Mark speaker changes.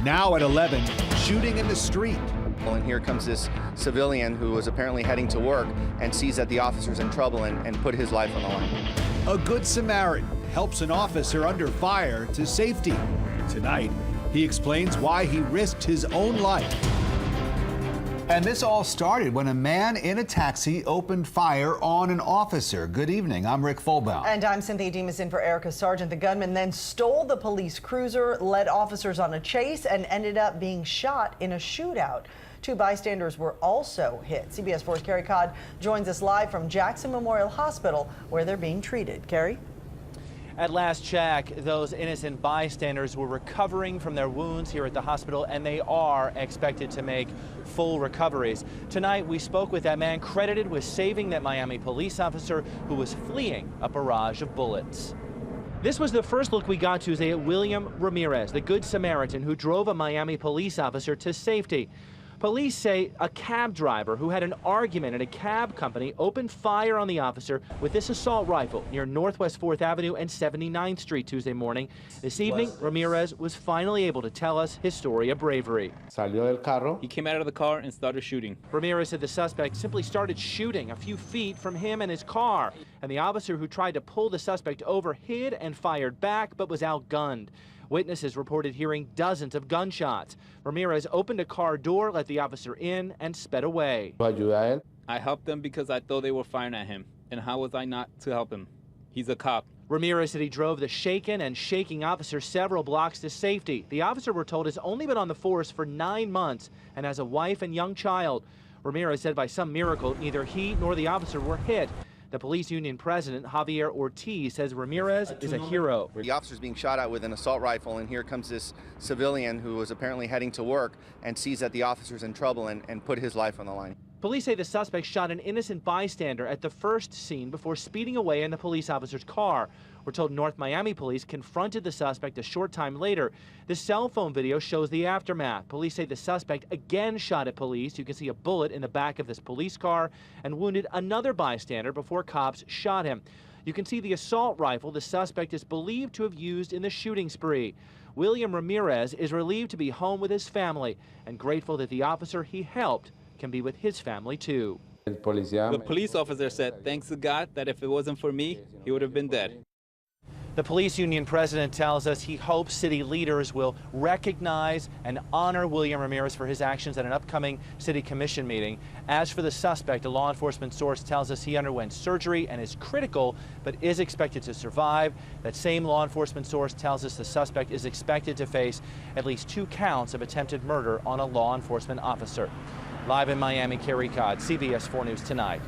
Speaker 1: Now at 11, shooting in the street.
Speaker 2: And here comes this civilian who was apparently heading to work and sees that the officer's in trouble and put his life on the line.
Speaker 1: A Good Samaritan helps an officer under fire to safety. Tonight, he explains why he risked his own life. And this all started when a man in a taxi opened fire on an officer. Good evening, I'm Rick Fulbaum.
Speaker 3: And I'm Cynthia Demas in for Erica Sargent. The gunman then stole the police cruiser, led officers on a chase, and ended up being shot in a shootout. 2 bystanders were also hit. CBS 4's Carrie Codd joins us live from Jackson Memorial Hospital, where they're being treated. Carrie?
Speaker 4: At last check, those innocent bystanders were recovering from their wounds here at the hospital, and they are expected to make full recoveries. Tonight, we spoke with that man credited with saving that Miami police officer who was fleeing a barrage of bullets. This was the first look we got Tuesday at William Ramirez, the Good Samaritan who drove a Miami police officer to safety. Police say a cab driver who had an argument at a cab company opened fire on the officer with this assault rifle near Northwest 4th Avenue and 79th Street Tuesday morning. This evening, Ramirez was finally able to tell us his story of bravery.
Speaker 5: He came out of the car and started shooting.
Speaker 4: Ramirez said the suspect simply started shooting a few feet from him and his car, and the officer who tried to pull the suspect over hid and fired back but was outgunned. Witnesses reported hearing dozens of gunshots. Ramirez opened a car door, let the officer in, and sped away.
Speaker 5: I helped them because I thought they were firing at him. And how was I not to help him? He's a cop.
Speaker 4: Ramirez said he drove the shaken and shaking officer several blocks to safety. The officer, we're told, has only been on the force for 9 months and has a wife and young child. Ramirez said by some miracle, neither he nor the officer were hit. The police union president, Javier Ortiz, says Ramirez is a hero.
Speaker 2: The officer's being shot at with an assault rifle, and here comes this civilian who was apparently heading to work and sees that the officer's in trouble and put his life on the line.
Speaker 4: Police say the suspect shot an innocent bystander at the first scene before speeding away in the police officer's car. We're told North Miami police confronted the suspect a short time later. The cell phone video shows the aftermath. Police say the suspect again shot at police. You can see a bullet in the back of this police car and wounded another bystander before cops shot him. You can see the assault rifle the suspect is believed to have used in the shooting spree. William Ramirez is relieved to be home with his family and grateful that the officer he helped can be with his family too.
Speaker 5: The police officer said, thanks to God, that if it wasn't for me, he would have been dead.
Speaker 4: The police union president tells us he hopes city leaders will recognize and honor William Ramirez for his actions at an upcoming city commission meeting. As for the suspect, a law enforcement source tells us he underwent surgery and is critical, but is expected to survive. That same law enforcement source tells us the suspect is expected to face at least 2 counts of attempted murder on a law enforcement officer. Live in Miami, Carrie Codd, CBS 4 News Tonight.